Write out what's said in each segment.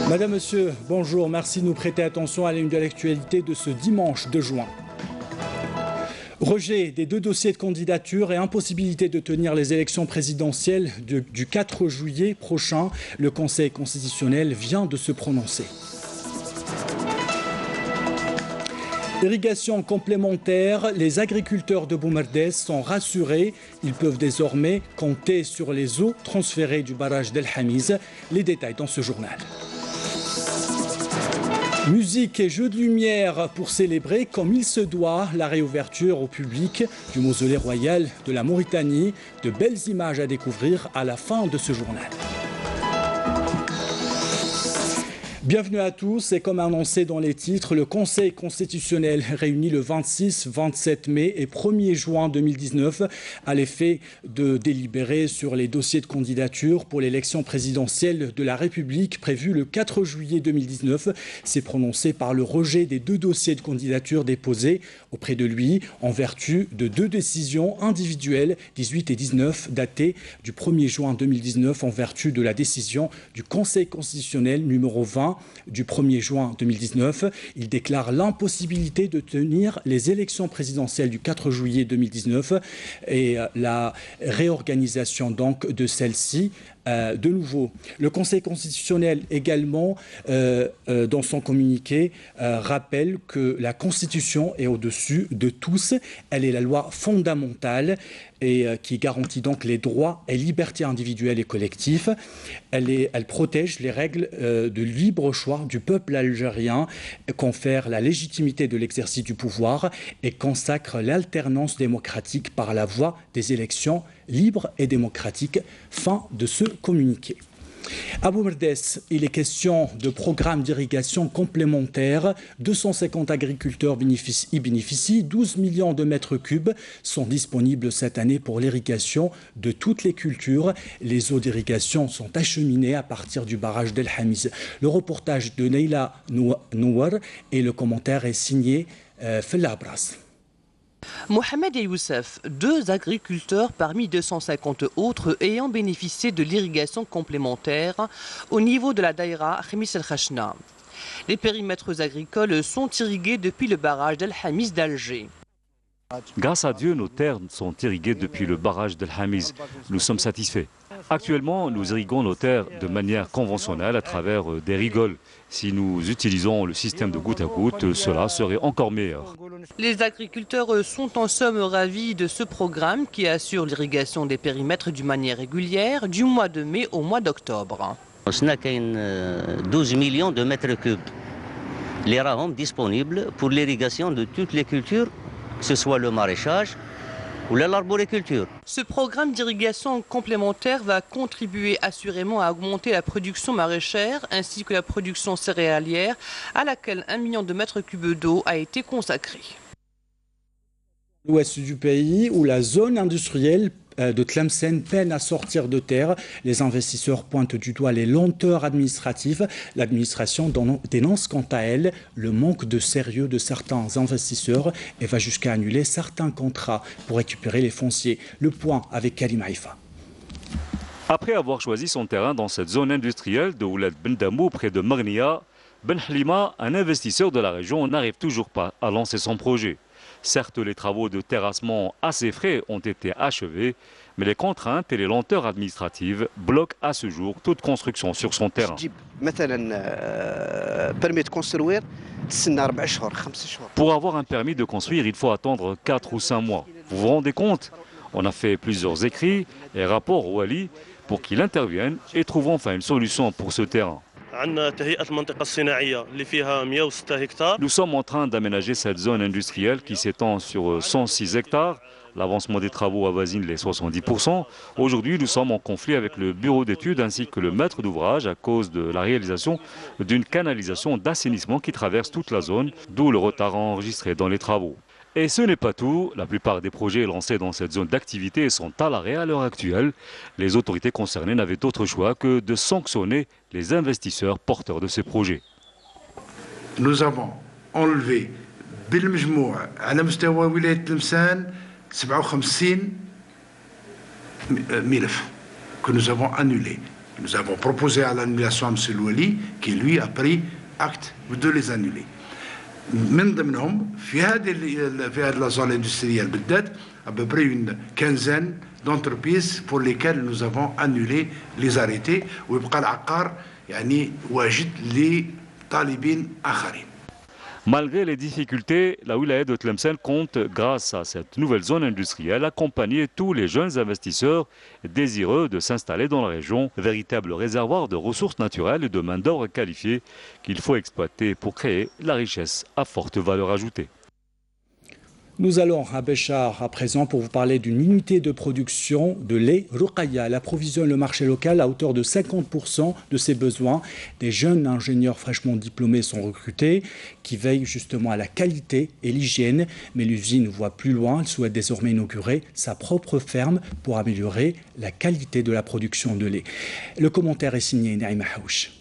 Madame, Monsieur, bonjour. Merci de nous prêter attention à l'une de l'actualité de ce dimanche 2 juin. Rejet des 2 dossiers de candidature et impossibilité de tenir les élections présidentielles du 4 juillet prochain. Le Conseil constitutionnel vient de se prononcer. Irrigation complémentaire, les agriculteurs de Boumerdès sont rassurés. Ils peuvent désormais compter sur les eaux transférées du barrage d'El Hamiz. Les détails dans ce journal. Musique et jeux de lumière pour célébrer comme il se doit la réouverture au public du mausolée royal de la Mauritanie. De belles images à découvrir à la fin de ce journal. Bienvenue à tous et comme annoncé dans les titres, le Conseil constitutionnel réuni le 26, 27 mai et 1er juin 2019 à l'effet de délibérer sur les dossiers de candidature pour l'élection présidentielle de la République prévue le 4 juillet 2019. S'est prononcé par le rejet des 2 dossiers de candidature déposés auprès de lui en vertu de 2 décisions individuelles 18 et 19 datées du 1er juin 2019 en vertu de la décision du Conseil constitutionnel numéro 20 du 1er juin 2019. Il déclare l'impossibilité de tenir les élections présidentielles du 4 juillet 2019 et la réorganisation donc de celles-ci. De nouveau, le Conseil constitutionnel également, dans son communiqué, rappelle que la Constitution est au-dessus de tous. Elle est la loi fondamentale et qui garantit donc les droits et libertés individuelles et collectifs. Elle protège les règles de libre choix du peuple algérien, confère la légitimité de l'exercice du pouvoir et consacre l'alternance démocratique par la voie des élections libres et démocratiques. Fin de ce communiqué. À Boumerdès, il est question de programmes d'irrigation complémentaires. 250 agriculteurs y bénéficient. 12 millions de mètres cubes sont disponibles cette année pour l'irrigation de toutes les cultures. Les eaux d'irrigation sont acheminées à partir du barrage d'El Hamiz. Le reportage de Neila Nouar et le commentaire est signé Fellabras. Mohamed et Youssef, 2 agriculteurs parmi 250 autres ayant bénéficié de l'irrigation complémentaire au niveau de la Daïra Khemis El Khachna. Les périmètres agricoles sont irrigués depuis le barrage d'El Hamiz d'Alger. Grâce à Dieu, nos terres sont irriguées depuis le barrage d'El Hamiz. Nous sommes satisfaits. Actuellement, nous irriguons nos terres de manière conventionnelle à travers des rigoles. Si nous utilisons le système de goutte à goutte, cela serait encore meilleur. Les agriculteurs sont en somme ravis de ce programme qui assure l'irrigation des périmètres d'une manière régulière du mois de mai au mois d'octobre. On a 12 millions de mètres cubes. Les rames disponibles pour l'irrigation de toutes les cultures, que ce soit le maraîchage ou l'arboriculture. Ce programme d'irrigation complémentaire va contribuer assurément à augmenter la production maraîchère ainsi que la production céréalière à laquelle 1 million de mètres cubes d'eau a été consacré. L'ouest du pays où la zone industrielle de Tlemcen peine à sortir de terre. Les investisseurs pointent du doigt les lenteurs administratives. L'administration dénonce quant à elle le manque de sérieux de certains investisseurs et va jusqu'à annuler certains contrats pour récupérer les fonciers. Le point avec Karim Haïfa. Après avoir choisi son terrain dans cette zone industrielle de Ouled Ben Damou près de Marnia, Ben Halima, un investisseur de la région, n'arrive toujours pas à lancer son projet. Certes, les travaux de terrassement assez frais ont été achevés, mais les contraintes et les lenteurs administratives bloquent à ce jour toute construction sur son terrain. Pour avoir un permis de construire, il faut attendre 4 ou 5 mois. Vous vous rendez compte? On a fait plusieurs écrits et rapports au Wali pour qu'il intervienne et trouve enfin une solution pour ce terrain. Nous sommes en train d'aménager cette zone industrielle qui s'étend sur 106 hectares. L'avancement des travaux avoisine les 70%. Aujourd'hui, nous sommes en conflit avec le bureau d'études ainsi que le maître d'ouvrage à cause de la réalisation d'une canalisation d'assainissement qui traverse toute la zone, d'où le retard enregistré dans les travaux. Et ce n'est pas tout. La plupart des projets lancés dans cette zone d'activité sont à l'arrêt à l'heure actuelle. Les autorités concernées n'avaient d'autre choix que de sanctionner les investisseurs porteurs de ces projets. Nous avons enlevé بالمجموع على مستوى ولاية تلمسان 57 ملف que nous avons annulé. Nous avons proposé à l'annulation à M. Louali, qui lui a pris acte de les annuler. من ضمنهم في هذه la zone industrielle بالذات à peu près une quinzaine d'entreprises pour lesquelles nous avons annulé les arrêtés ويبقى العقار يعني واجد لطالبين آخرين. Malgré les difficultés, la wilaya de Tlemcen compte, grâce à cette nouvelle zone industrielle, accompagner tous les jeunes investisseurs désireux de s'installer dans la région, véritable réservoir de ressources naturelles et de main-d'œuvre qualifiée qu'il faut exploiter pour créer la richesse à forte valeur ajoutée. Nous allons à Béchar à présent pour vous parler d'une unité de production de lait Ruqayya. Elle approvisionne le marché local à hauteur de 50% de ses besoins. Des jeunes ingénieurs fraîchement diplômés sont recrutés qui veillent justement à la qualité et l'hygiène. Mais l'usine voit plus loin. Elle souhaite désormais inaugurer sa propre ferme pour améliorer la qualité de la production de lait. Le commentaire est signé Naïma Haouch.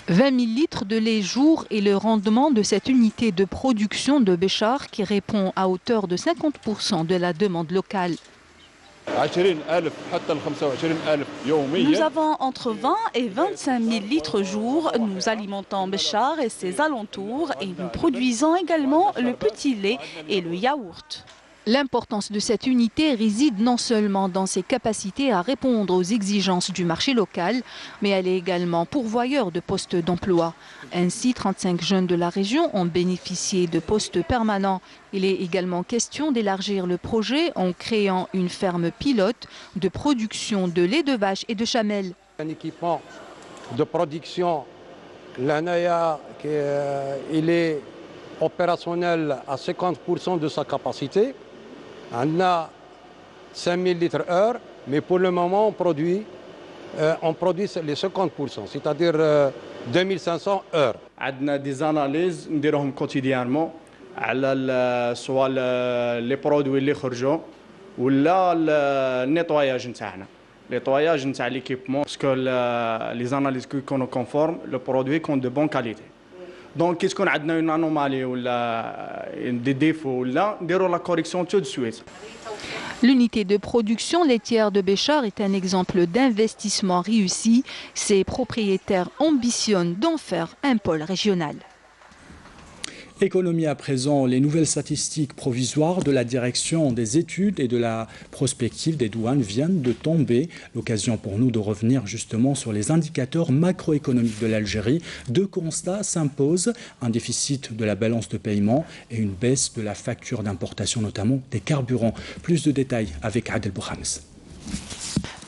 20 000 litres de lait jour est le rendement de cette unité de production de Béchar qui répond à hauteur de 50% de la demande locale. Nous avons entre 20 et 25 000 litres jour. Nous alimentons Béchar et ses alentours et nous produisons également le petit lait et le yaourt. L'importance de cette unité réside non seulement dans ses capacités à répondre aux exigences du marché local, mais elle est également pourvoyeur de postes d'emploi. Ainsi, 35 jeunes de la région ont bénéficié de postes permanents. Il est également question d'élargir le projet en créant une ferme pilote de production de lait de vache et de chamelle. Un équipement de production, l'ANAYA, il est opérationnel à 50% de sa capacité. On a 5000 litres heure, mais pour le moment on produit les 50%, c'est-à-dire 2500 heures. On a des analyses quotidiennement soit les produits qui sortent ou le nettoyage de l'équipement, parce que les analyses qui sont conformes, le produit sont de bonne qualité. Donc, qu'est-ce qu'on a une anomalie ou des défauts là, on la correction tout de suite. L'unité de production laitière de Béchar est un exemple d'investissement réussi. Ses propriétaires ambitionnent d'en faire un pôle régional. Économie à présent, les nouvelles statistiques provisoires de la direction des études et de la prospective des douanes viennent de tomber. L'occasion pour nous de revenir justement sur les indicateurs macroéconomiques de l'Algérie. Deux constats s'imposent, un déficit de la balance de paiement et une baisse de la facture d'importation, notamment des carburants. Plus de détails avec Adel Bouhams.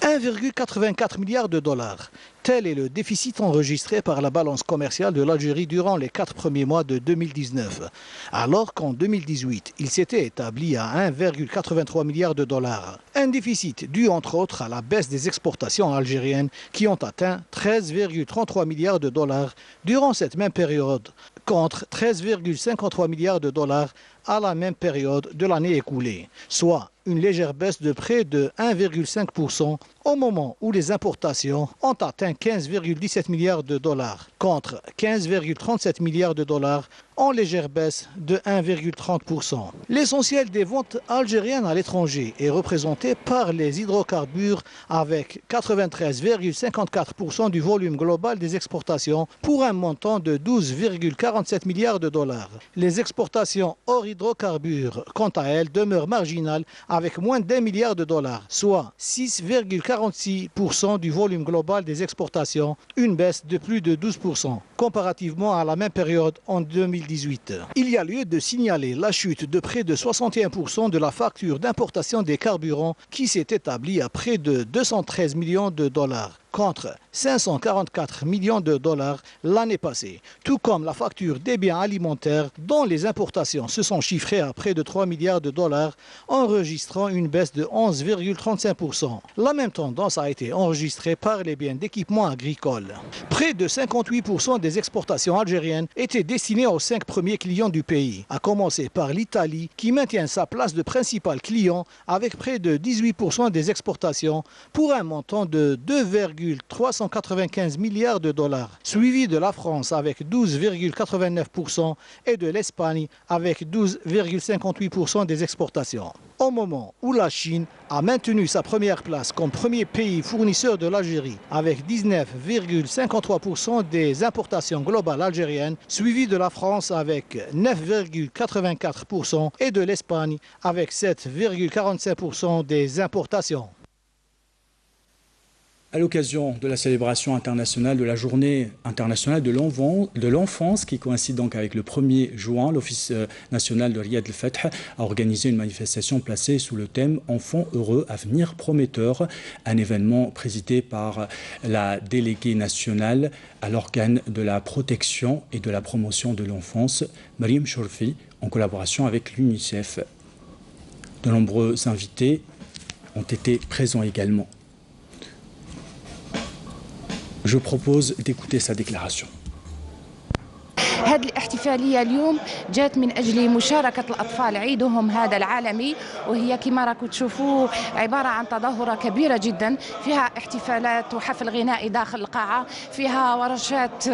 1,84 milliard de dollars. Tel est le déficit enregistré par la balance commerciale de l'Algérie durant les 4 premiers mois de 2019. Alors qu'en 2018, il s'était établi à 1,83 milliard de dollars. Un déficit dû entre autres à la baisse des exportations algériennes qui ont atteint 13,33 milliards de dollars durant cette même période, contre 13,53 milliards de dollars à la même période de l'année écoulée, soit une légère baisse de près de 1,5% au moment où les importations ont atteint 15,17 milliards de dollars contre 15,37 milliards de dollars en légère baisse de 1,30%. L'essentiel des ventes algériennes à l'étranger est représenté par les hydrocarbures avec 93,54% du volume global des exportations pour un montant de 12,47 milliards de dollars. Les exportations hors hydrocarbures, quant à elles, demeurent marginales avec moins d'1 milliard de dollars, soit 6,46% du volume global des exportations, une baisse de plus de 12% comparativement à la même période en 2018. Il y a lieu de signaler la chute de près de 61% de la facture d'importation des carburants qui s'est établie à près de 213 millions de dollars contre 544 millions de dollars l'année passée, tout comme la facture des biens alimentaires dont les importations se sont chiffrées à près de 3 milliards de dollars, enregistrant une baisse de 11,35%. La même tendance a été enregistrée par les biens d'équipement agricole. Près de 58% des exportations algériennes étaient destinées aux 5 premiers clients du pays, à commencer par l'Italie qui maintient sa place de principal client avec près de 18% des exportations pour un montant de 2,395 milliards de dollars, suivi de la France avec 12,89% et de l'Espagne avec 12,58% des exportations. Au moment où la Chine a maintenu sa première place comme premier pays fournisseur de l'Algérie avec 19,53% des importations globales algériennes, suivi de la France avec 9,84% et de l'Espagne avec 7,45% des importations. À l'occasion de la célébration internationale de la journée internationale de l'enfance qui coïncide donc avec le 1er juin, l'Office national de Riyad al-Fath a organisé une manifestation placée sous le thème « Enfants heureux, avenir prometteur », un événement présidé par la déléguée nationale à l'organe de la protection et de la promotion de l'enfance, Mariam Chorfi, en collaboration avec l'UNICEF. De nombreux invités ont été présents également. Je propose d'écouter sa déclaration. هذه الاحتفالية اليوم جات من أجل مشاركة الأطفال عيدهم هذا العالمي، وهي كما راكم تشوفوا عبارة عن تظاهرة كبيرة جدا فيها احتفالات وحفل غنائي داخل القاعة، فيها ورشات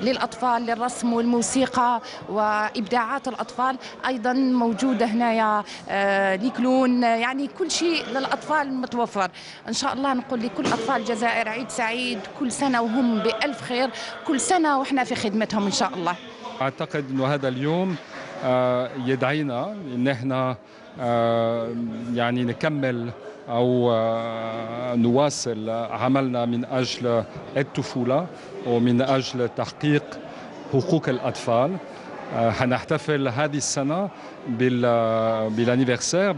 للأطفال للرسم والموسيقى وإبداعات الأطفال أيضا موجودة هنايا نيكلون، يعني كل شيء للأطفال متوفر. إن شاء الله نقول لكل أطفال الجزائر عيد سعيد، كل سنة وهم بألف خير، كل سنة وإحنا في خدمتهم إن شاء الله. أعتقد أنه هذا اليوم يدعينا أن احنا يعني نكمل أو نواصل عملنا من أجل الطفولة ومن أجل تحقيق حقوق الأطفال. هنحتفل هذه السنة بالانيفرسير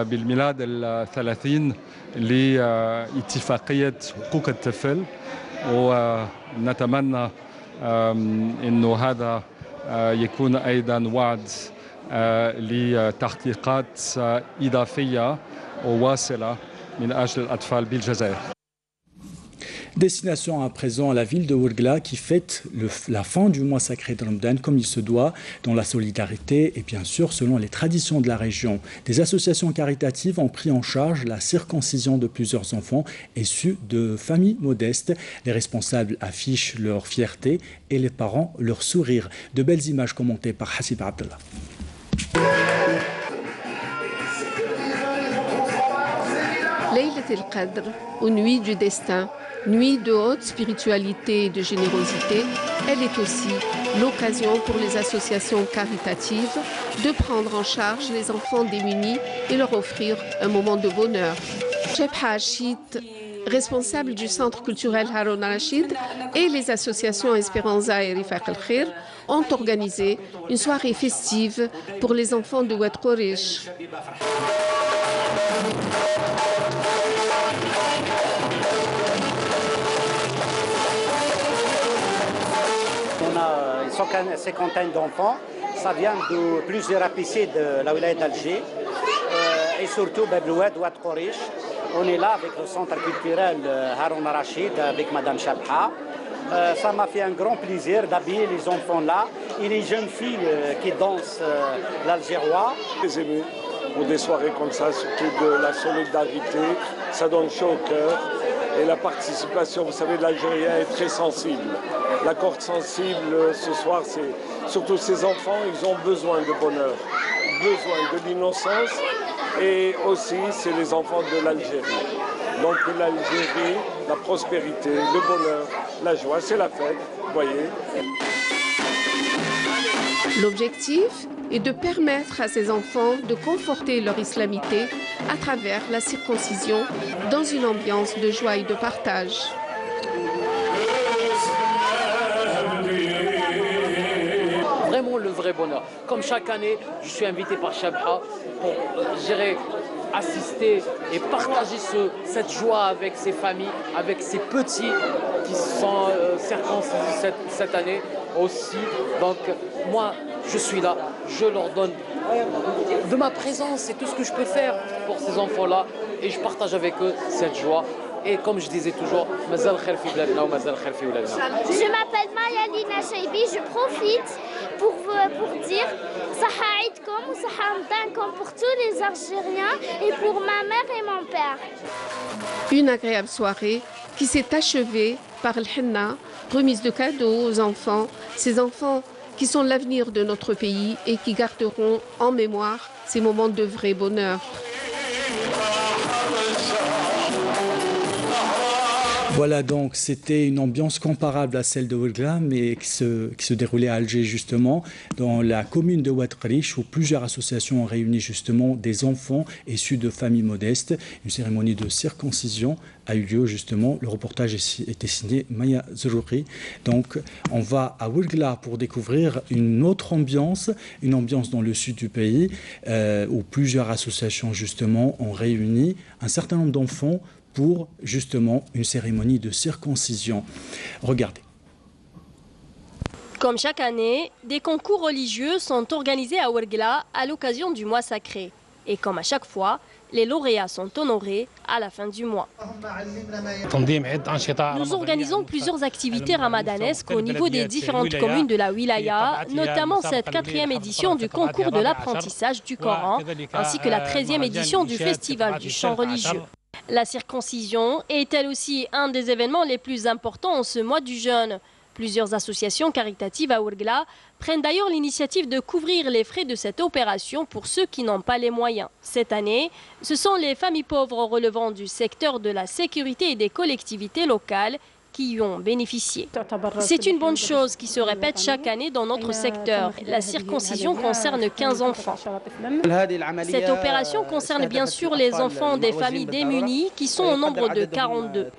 بالميلاد ال30 لاتفاقية حقوق الطفل، ونتمنى إنه هذا يكون أيضا وعد لتحقيقات إضافية وواصلة من أجل الأطفال بالجزائر. Destination à présent à la ville de Ouargla qui fête la fin du mois sacré de Ramadan comme il se doit, dans la solidarité et bien sûr selon les traditions de la région. Des associations caritatives ont pris en charge la circoncision de plusieurs enfants issus de familles modestes. Les responsables affichent leur fierté et les parents leur sourire. De belles images commentées par Hassib Abdallah. Laylat el-Qadr, ou nuit du destin, nuit de haute spiritualité et de générosité, elle est aussi l'occasion pour les associations caritatives de prendre en charge les enfants démunis et leur offrir un moment de bonheur. Cheb Hachid, responsable du centre culturel Haroun al-Rachid, et les associations Esperanza et Rifaq al-Khir ont organisé une soirée festive pour les enfants de Oued Khorish. On a une cinquantaine d'enfants, ça vient de plusieurs APC de la wilaya d'Alger et surtout Bebloued, Oued Khorish. On est là avec le centre culturel Haroun al-Rachid, avec Madame Chabha. Ça m'a fait un grand plaisir d'habiller les enfants là et les jeunes filles qui dansent l'algérois. Très ému pour des soirées comme ça, surtout de la solidarité, ça donne chaud au cœur. Et la participation, vous savez, de l'Algérien est très sensible. La corde sensible ce soir, c'est surtout ces enfants, ils ont besoin de bonheur, besoin de l'innocence. Et aussi, c'est les enfants de l'Algérie. Donc l'Algérie, la prospérité, le bonheur, la joie, c'est la fête, vous voyez. L'objectif est de permettre à ces enfants de conforter leur islamité à travers la circoncision dans une ambiance de joie et de partage. Vraiment le vrai bonheur. Comme chaque année, je suis invité par Chabha pour assister et partager cette joie avec ces familles, avec ces petits qui sont circoncisés cette année aussi. Donc moi, je suis là, je leur donne de ma présence, c'est tout ce que je peux faire pour ces enfants-là et je partage avec eux cette joie. Et comme je disais toujours, je m'appelle Mayalina Chaibi, je profite pour dire Saha Aïdkom ou Saha Ramadankom pour tous les Algériens et pour ma mère et mon père. Une agréable soirée qui s'est achevée par le henna, remise de cadeaux aux enfants. Ces enfants qui sont l'avenir de notre pays et qui garderont en mémoire ces moments de vrai bonheur. Voilà, donc c'était une ambiance comparable à celle de Ouargla, mais qui se déroulait à Alger justement, dans la commune de Oued Krish, où plusieurs associations ont réuni justement des enfants issus de familles modestes. Une cérémonie de circoncision a eu lieu justement. Le reportage était signé Maya Zerouri. Donc on va à Ouargla pour découvrir une autre ambiance, une ambiance dans le sud du pays, où plusieurs associations justement ont réuni un certain nombre d'enfants pour justement une cérémonie de circoncision. Regardez. Comme chaque année, des concours religieux sont organisés à Ouargla à l'occasion du mois sacré. Et comme à chaque fois, les lauréats sont honorés à la fin du mois. Nous organisons plusieurs activités ramadanesques au niveau des différentes communes de la wilaya, notamment cette 4e édition du concours de l'apprentissage du Coran, ainsi que la 13e édition du festival du chant religieux. La circoncision est elle aussi un des événements les plus importants en ce mois du jeûne. Plusieurs associations caritatives à Ouargla prennent d'ailleurs l'initiative de couvrir les frais de cette opération pour ceux qui n'ont pas les moyens. Cette année, ce sont les familles pauvres relevant du secteur de la sécurité et des collectivités locales qui y ont bénéficié. C'est une bonne chose qui se répète chaque année dans notre secteur. La circoncision concerne 15 enfants. Cette opération concerne bien sûr les enfants des familles démunies qui sont au nombre de 42.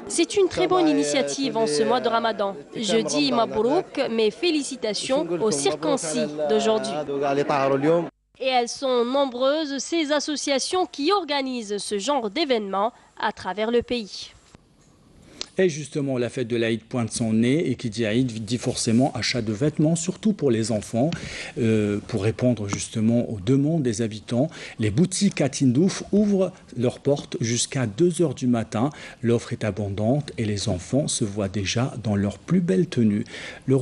C'est une très bonne initiative en ce mois de Ramadan. Je dis Mabrouk, mes félicitations aux circoncis d'aujourd'hui. Et elles sont nombreuses, ces associations qui organisent ce genre d'événements à travers le pays. Et justement, la fête de l'Aïd pointe son nez, et qui dit Aïd dit forcément achat de vêtements, surtout pour les enfants, pour répondre justement aux demandes des habitants. Les boutiques à Tindouf ouvrent leurs portes jusqu'à 2 h du matin. L'offre est abondante et les enfants se voient déjà dans leur plus belle tenue. Le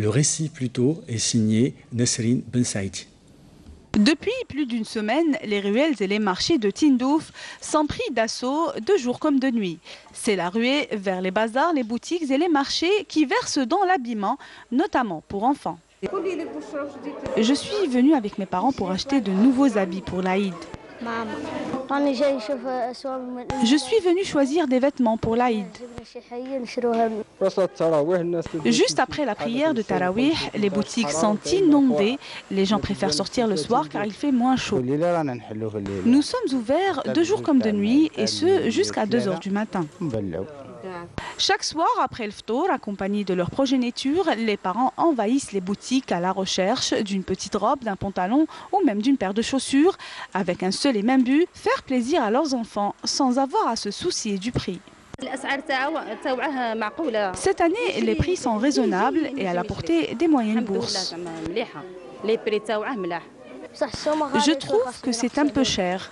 récit plutôt, est signé Nesrine Ben Saïdi. Depuis plus d'une semaine, les ruelles et les marchés de Tindouf sont pris d'assaut de jour comme de nuit. C'est la ruée vers les bazars, les boutiques et les marchés qui versent dans l'habillement, notamment pour enfants. Je suis venue avec mes parents pour acheter de nouveaux habits pour l'Aïd. Je suis venue choisir des vêtements pour l'Aïd. Juste après la prière de Tarawih, les boutiques sont inondées. Les gens préfèrent sortir le soir car il fait moins chaud. Nous sommes ouverts de jour comme de nuit et ce jusqu'à 2 h du matin. Chaque soir, après le ftour, accompagnés de leur progéniture, les parents envahissent les boutiques à la recherche d'une petite robe, d'un pantalon ou même d'une paire de chaussures, avec un seul et même but, faire plaisir à leurs enfants sans avoir à se soucier du prix. Cette année, les prix sont raisonnables et à la portée des moyennes bourses. Je trouve que c'est un peu cher.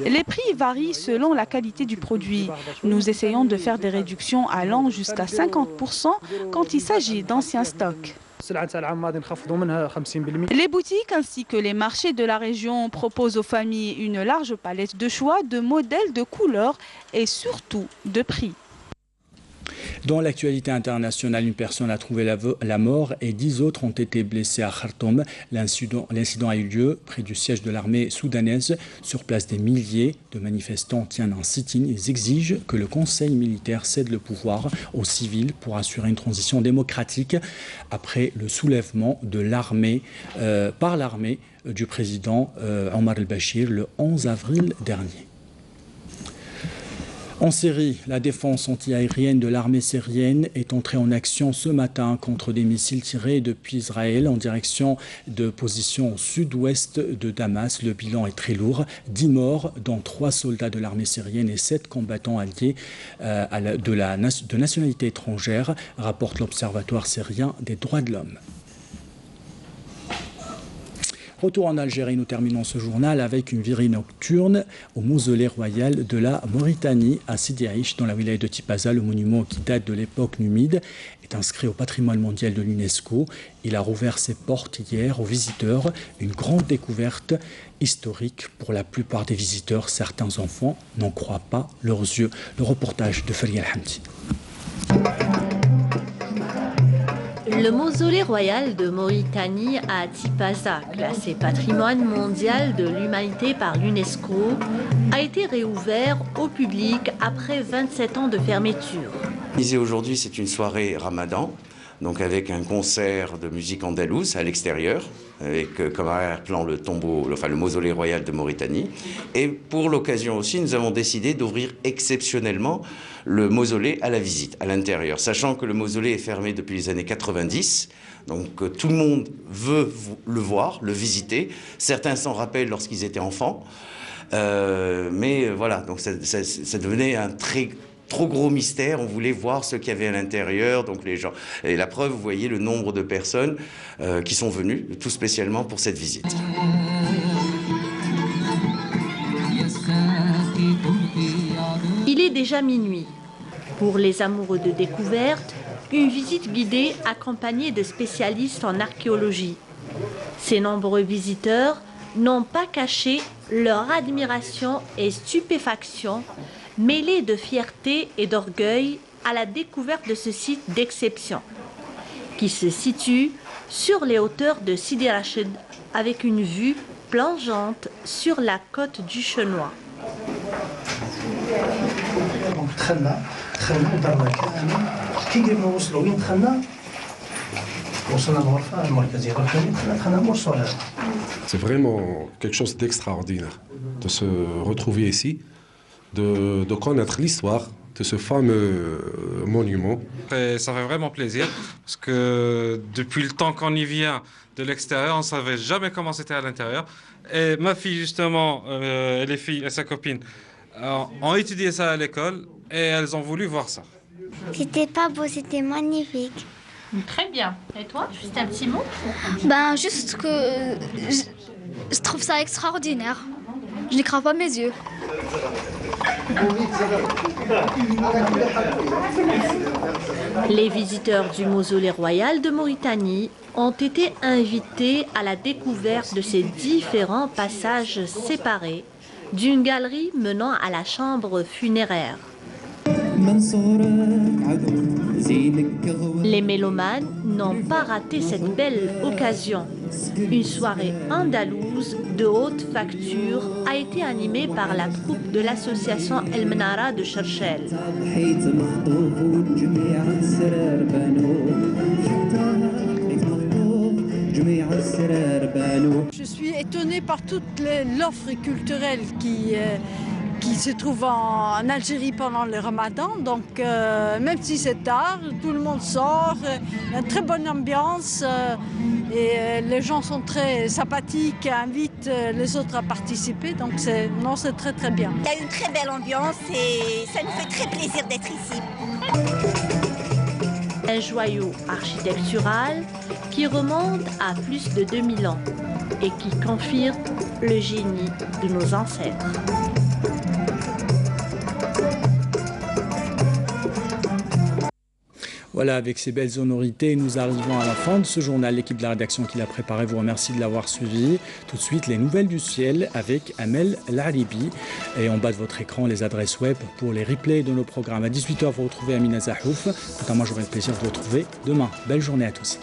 Les prix varient selon la qualité du produit. Nous essayons de faire des réductions allant jusqu'à 50% quand il s'agit d'anciens stocks. Les boutiques ainsi que les marchés de la région proposent aux familles une large palette de choix, de modèles, de couleurs et surtout de prix. Dans l'actualité internationale, une personne a trouvé la mort et 10 autres ont été blessés à Khartoum. L'incident a eu lieu près du siège de l'armée soudanaise. Sur place, des milliers de manifestants tiennent un sit-in. Ils exigent que le conseil militaire cède le pouvoir aux civils pour assurer une transition démocratique après le soulèvement de l'armée par l'armée du président Omar el-Bashir le 11 avril dernier. En Syrie, la défense antiaérienne de l'armée syrienne est entrée en action ce matin contre des missiles tirés depuis Israël en direction de positions au sud-ouest de Damas. Le bilan est très lourd. 10 morts, dont 3 soldats de l'armée syrienne et 7 combattants alliés de nationalité étrangère, rapporte l'Observatoire syrien des droits de l'homme. Retour en Algérie, nous terminons ce journal avec une virée nocturne au mausolée royal de la Mauritanie à Sidi Aïch, dans la wilaya de Tipaza. Le monument, qui date de l'époque numide, est inscrit au patrimoine mondial de l'UNESCO. Il a rouvert ses portes hier aux visiteurs. Une grande découverte historique pour la plupart des visiteurs. Certains enfants n'en croient pas leurs yeux. Le reportage de Faria Al-Hamdi. Le mausolée royal de Mauritanie à Tipaza, classé patrimoine mondial de l'humanité par l'UNESCO, a été réouvert au public après 27 ans de fermeture. Aujourd'hui, c'est une soirée ramadan, donc avec un concert de musique andalouse à l'extérieur, avec comme arrière-plan le mausolée royal de Mauritanie. Et pour l'occasion aussi, nous avons décidé d'ouvrir exceptionnellement le mausolée à la visite, à l'intérieur, sachant que le mausolée est fermé depuis les années 90. Donc tout le monde veut le voir, le visiter. Certains s'en rappellent lorsqu'ils étaient enfants. Mais voilà, donc ça devenait un trop gros mystère. On voulait voir ce qu'il y avait à l'intérieur, donc les gens. Et la preuve, vous voyez le nombre de personnes qui sont venues, tout spécialement pour cette visite. Il est déjà minuit. Pour les amoureux de découverte, une visite guidée accompagnée de spécialistes en archéologie. Ces nombreux visiteurs n'ont pas caché leur admiration et stupéfaction, mêlée de fierté et d'orgueil à la découverte de ce site d'exception, qui se situe sur les hauteurs de Sidi Rachid, avec une vue plongeante sur la côte du Chenois. C'est vraiment quelque chose d'extraordinaire de se retrouver ici, de connaître l'histoire de ce fameux monument. Et ça fait vraiment plaisir parce que depuis le temps qu'on y vient de l'extérieur, on ne savait jamais comment c'était à l'intérieur. Et ma fille, justement, et les filles et sa copine ont étudié ça à l'école et elles ont voulu voir ça. C'était pas beau, c'était magnifique. Très bien. Et toi, juste un petit mot? Juste que je trouve ça extraordinaire. Je n'y crois pas mes yeux. Les visiteurs du mausolée royal de Mauritanie ont été invités à la découverte de ces différents passages séparés d'une galerie menant à la chambre funéraire. Les mélomanes n'ont pas raté cette belle occasion. Une soirée andalouse de haute facture a été animée par la troupe de l'association El Menara de Cherchel. Je suis étonnée par toute l'offre culturelle qui se trouve en Algérie pendant le ramadan. Donc même si c'est tard, tout le monde sort, il y a une très bonne ambiance et les gens sont très sympathiques, invitent les autres à participer. Donc c'est très très bien. Il y a une très belle ambiance et ça nous fait très plaisir d'être ici. Un joyau architectural qui remonte à plus de 2000 ans et qui confirme le génie de nos ancêtres. Voilà, avec ces belles sonorités, nous arrivons à la fin de ce journal. L'équipe de la rédaction qui l'a préparé vous remercie de l'avoir suivi. Tout de suite, les nouvelles du ciel avec Amel Laribi. Et en bas de votre écran, les adresses web pour les replays de nos programmes. À 18h, vous retrouvez Amina Zahouf. Quant à moi, j'aurai le plaisir de vous retrouver demain. Belle journée à tous.